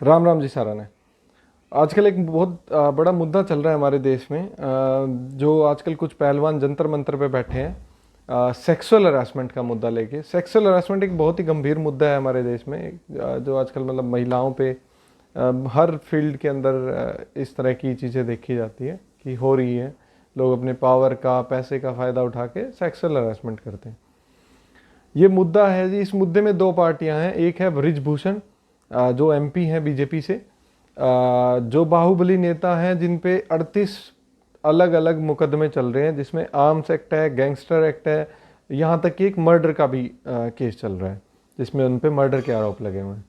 राम राम जी सारा ने। आजकल एक बहुत बड़ा मुद्दा चल रहा है हमारे देश में, जो आजकल कुछ पहलवान जंतर मंतर पे बैठे हैं सेक्सुअल हरासमेंट का मुद्दा लेके। सेक्सुअल हरासमेंट एक बहुत ही गंभीर मुद्दा है हमारे देश में, जो आजकल मतलब महिलाओं पे हर फील्ड के अंदर इस तरह की चीज़ें देखी जाती है कि हो रही है। लोग अपने पावर का, पैसे का फ़ायदा उठा के सेक्सुअल हरासमेंट करते हैं। ये मुद्दा है जी। इस मुद्दे में दो पार्टियां हैं। एक है बृजभूषण, जो एमपी हैं बीजेपी से, जो बाहुबली नेता हैं, जिन पे 38 अलग अलग मुकदमे चल रहे हैं, जिसमें आर्म्स एक्ट है, गैंगस्टर एक्ट है, यहाँ तक कि एक मर्डर का भी केस चल रहा है जिसमें उन पे मर्डर के आरोप लगे हुए हैं।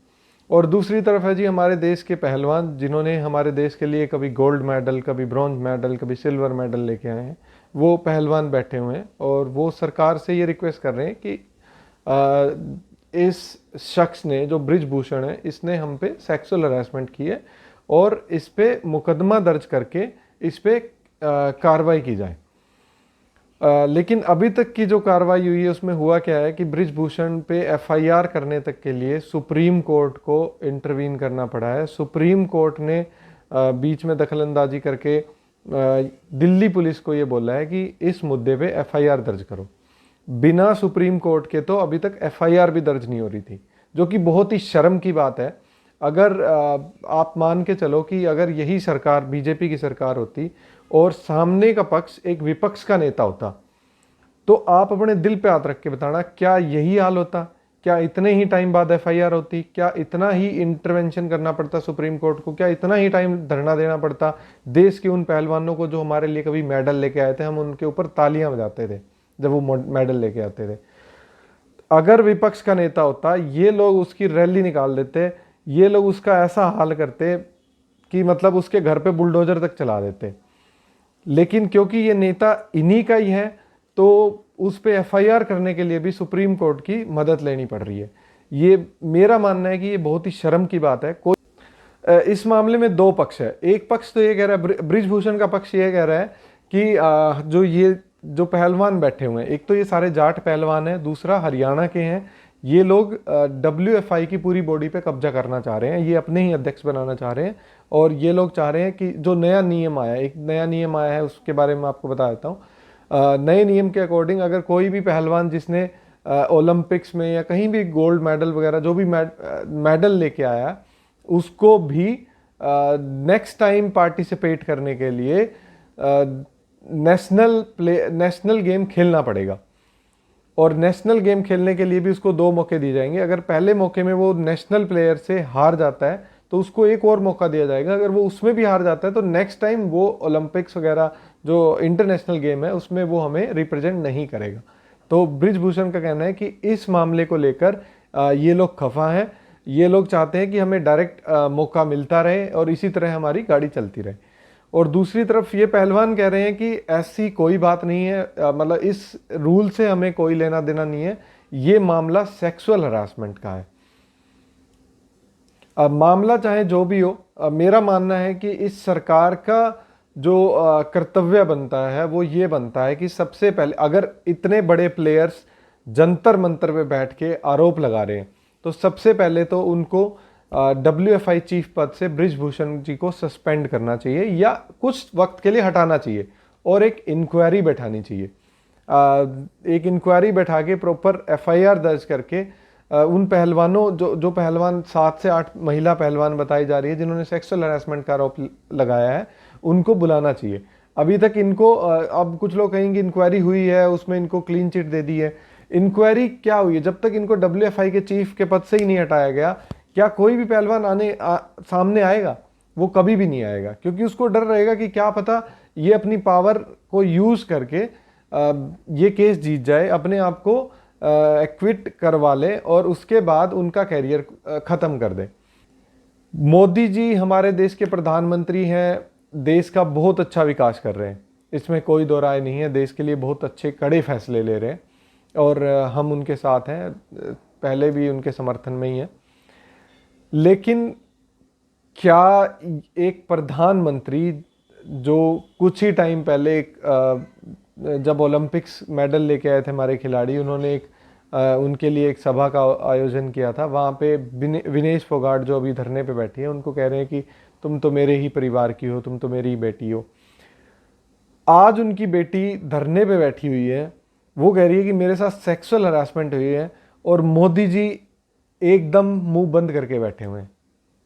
और दूसरी तरफ है जी हमारे देश के पहलवान, जिन्होंने हमारे देश के लिए कभी गोल्ड मेडल, कभी ब्रॉन्ज मेडल, कभी सिल्वर मेडल लेके आए हैं। वो पहलवान बैठे हुए हैं और वो सरकार से ये रिक्वेस्ट कर रहे हैं कि इस शख्स ने, जो बृजभूषण है, इसने हम पे सेक्सुअल हरासमेंट की है और इस पे मुकदमा दर्ज करके इस पे कार्रवाई की जाए। लेकिन अभी तक की जो कार्रवाई हुई है उसमें हुआ क्या है कि बृजभूषण पे एफआईआर करने तक के लिए सुप्रीम कोर्ट को इंटरवीन करना पड़ा है। सुप्रीम कोर्ट ने बीच में दखलंदाजी करके दिल्ली पुलिस को ये बोला है कि इस मुद्दे पे एफआईआर दर्ज करो। बिना सुप्रीम कोर्ट के तो अभी तक एफआईआर भी दर्ज नहीं हो रही थी, जो कि बहुत ही शर्म की बात है। अगर आप मान के चलो कि अगर यही सरकार बीजेपी की सरकार होती और सामने का पक्ष एक विपक्ष का नेता होता, तो आप अपने दिल पे हाथ रख के बताना, क्या यही हाल होता? क्या इतने ही टाइम बाद एफआईआर होती? क्या इतना ही इंटरवेंशन करना पड़ता सुप्रीम कोर्ट को? क्या इतना ही टाइम धरना देना पड़ता? देश के उन पहलवानों को जो हमारे लिए कभी मेडल लेके आए थे, हम उनके ऊपर तालियां बजाते थे जब वो मेडल लेके आते थे। अगर विपक्ष का नेता होता, ये लोग उसकी रैली निकाल देते, ये लोग उसका ऐसा हाल करते कि मतलब उसके घर पे बुलडोजर तक चला देते। लेकिन क्योंकि ये नेता इन्हीं का ही है, तो उस पे एफआईआर करने के लिए भी सुप्रीम कोर्ट की मदद लेनी पड़ रही है। ये मेरा मानना है कि ये बहुत ही शर्म की बात है। इस मामले में दो पक्ष है। एक पक्ष तो ये कह रहा है, बृजभूषण का पक्ष ये कह रहा है कि जो पहलवान बैठे हुए हैं, एक तो ये सारे जाट पहलवान हैं, दूसरा हरियाणा के हैं। ये लोग WFI की पूरी बॉडी पे कब्जा करना चाह रहे हैं, ये अपने ही अध्यक्ष बनाना चाह रहे हैं। और ये लोग चाह रहे हैं कि जो नया नियम आया है, एक नया नियम आया है, उसके बारे में आपको बता देता हूँ। नए नियम के अकॉर्डिंग अगर कोई भी पहलवान जिसने ओलंपिक्स में या कहीं भी गोल्ड मेडल वगैरह जो भी मेडल लेके आया, उसको भी नेक्स्ट टाइम पार्टिसिपेट करने के लिए नेशनल गेम खेलना पड़ेगा। और नेशनल गेम खेलने के लिए भी उसको 2 मौके दिए जाएंगे। अगर पहले मौके में वो नेशनल प्लेयर से हार जाता है तो उसको एक और मौका दिया जाएगा। अगर वो उसमें भी हार जाता है तो नेक्स्ट टाइम वो ओलंपिक्स वगैरह जो इंटरनेशनल गेम है उसमें वो हमें रिप्रेजेंट नहीं करेगा। तो बृजभूषण का कहना है कि इस मामले को लेकर ये लोग खफा हैं। ये लोग चाहते हैं कि हमें डायरेक्ट मौका मिलता रहे और इसी तरह हमारी गाड़ी चलती रहे। और दूसरी तरफ ये पहलवान कह रहे हैं कि ऐसी कोई बात नहीं है, मतलब इस रूल से हमें कोई लेना देना नहीं है, ये मामला सेक्सुअल हरासमेंट का है। मामला चाहे जो भी हो, मेरा मानना है कि इस सरकार का जो कर्तव्य बनता है वो ये बनता है कि सबसे पहले, अगर इतने बड़े प्लेयर्स जंतर मंतर पे बैठ के आरोप लगा रहे हैं, तो सबसे पहले तो उनको WFI चीफ पद से बृजभूषण जी को सस्पेंड करना चाहिए या कुछ वक्त के लिए हटाना चाहिए और एक इंक्वायरी बैठानी चाहिए। एक इंक्वायरी बैठा के प्रॉपर FIR दर्ज करके उन पहलवानों, जो पहलवान 7 से 8 महिला पहलवान बताई जा रही है जिन्होंने सेक्सुअल हैरेसमेंट का आरोप लगाया है, उनको बुलाना चाहिए। अभी तक इनको अब कुछ लोग कहेंगे इंक्वायरी हुई है, उसमें इनको क्लीन चिट दे दी है। इंक्वायरी क्या हुई है? जब तक इनको WFI के चीफ के पद से ही नहीं हटाया गया, क्या कोई भी पहलवान सामने आएगा? वो कभी भी नहीं आएगा, क्योंकि उसको डर रहेगा कि क्या पता ये अपनी पावर को यूज करके ये केस जीत जाए, अपने आप को एक्विट करवा ले और उसके बाद उनका कैरियर खत्म कर दे। मोदी जी हमारे देश के प्रधानमंत्री हैं, देश का बहुत अच्छा विकास कर रहे हैं, इसमें कोई दो राय नहीं है। देश के लिए बहुत अच्छे कड़े फैसले ले रहे हैं और हम उनके साथ हैं, पहले भी उनके समर्थन में ही हैं। लेकिन क्या एक प्रधानमंत्री, जो कुछ ही टाइम पहले जब ओलंपिक्स मेडल लेके आए थे हमारे खिलाड़ी, उन्होंने एक उनके लिए एक सभा का आयोजन किया था। वहाँ पे विनेश फोगाट जो अभी धरने पे बैठी है, उनको कह रहे हैं कि तुम तो मेरे ही परिवार की हो, तुम तो मेरी ही बेटी हो। आज उनकी बेटी धरने पे बैठी हुई है, वो कह रही है कि मेरे साथ सेक्सुअल हरासमेंट हुई है, और मोदी जी एकदम मुंह बंद करके बैठे हुए हैं।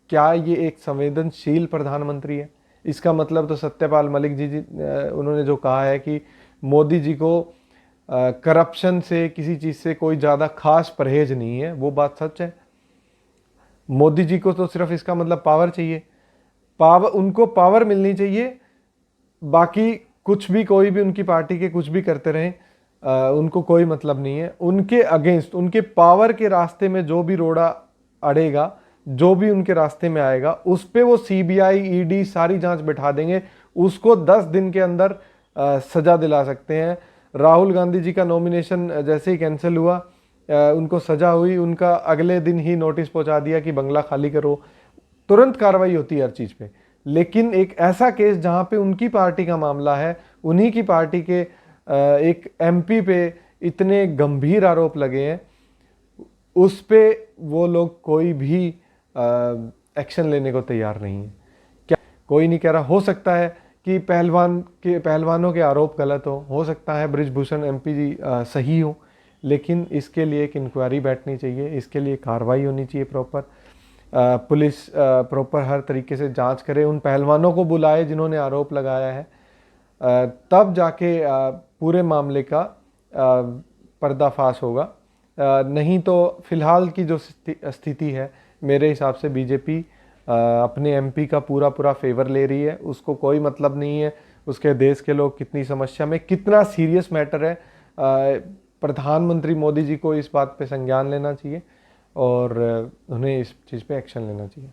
क्या ये एक संवेदनशील प्रधानमंत्री है? इसका मतलब तो सत्यपाल मलिक जी उन्होंने जो कहा है कि मोदी जी को करप्शन से, किसी चीज़ से कोई ज़्यादा खास परहेज नहीं है, वो बात सच है। मोदी जी को तो सिर्फ इसका मतलब पावर चाहिए, पावर, उनको पावर मिलनी चाहिए। बाकी कुछ भी, कोई भी उनकी पार्टी के कुछ भी करते रहें, उनको कोई मतलब नहीं है। उनके अगेंस्ट, उनके पावर के रास्ते में जो भी रोड़ा अड़ेगा, जो भी उनके रास्ते में आएगा, उस पे वो सीबीआई, ईडी सारी जांच बैठा देंगे, उसको 10 दिन के अंदर सजा दिला सकते हैं। राहुल गांधी जी का नॉमिनेशन जैसे ही कैंसिल हुआ, उनको सजा हुई, उनका अगले दिन ही नोटिस पहुंचा दिया कि बंगला खाली करो। तुरंत कार्रवाई होती है हर चीज़ पे। लेकिन एक ऐसा केस जहां पे उनकी पार्टी का मामला है, उन्हीं की पार्टी के एक एमपी पे इतने गंभीर आरोप लगे हैं, उस पे वो लोग कोई भी एक्शन लेने को तैयार नहीं है। क्या कोई नहीं कह रहा, हो सकता है कि पहलवानों के आरोप गलत हो सकता है बृजभूषण एमपी जी सही हो, लेकिन इसके लिए एक इंक्वायरी बैठनी चाहिए, इसके लिए कार्रवाई होनी चाहिए प्रॉपर। पुलिस प्रॉपर हर तरीके से जांच करे, उन पहलवानों को बुलाए जिन्होंने आरोप लगाया है, तब जाके पूरे मामले का पर्दाफाश होगा। नहीं तो फिलहाल की जो स्थिति है, मेरे हिसाब से बीजेपी अपने एमपी का पूरा पूरा फेवर ले रही है। उसको कोई मतलब नहीं है उसके देश के लोग कितनी समस्या में, कितना सीरियस मैटर है। प्रधानमंत्री मोदी जी को इस बात पे संज्ञान लेना चाहिए और उन्हें इस चीज़ पे एक्शन लेना चाहिए।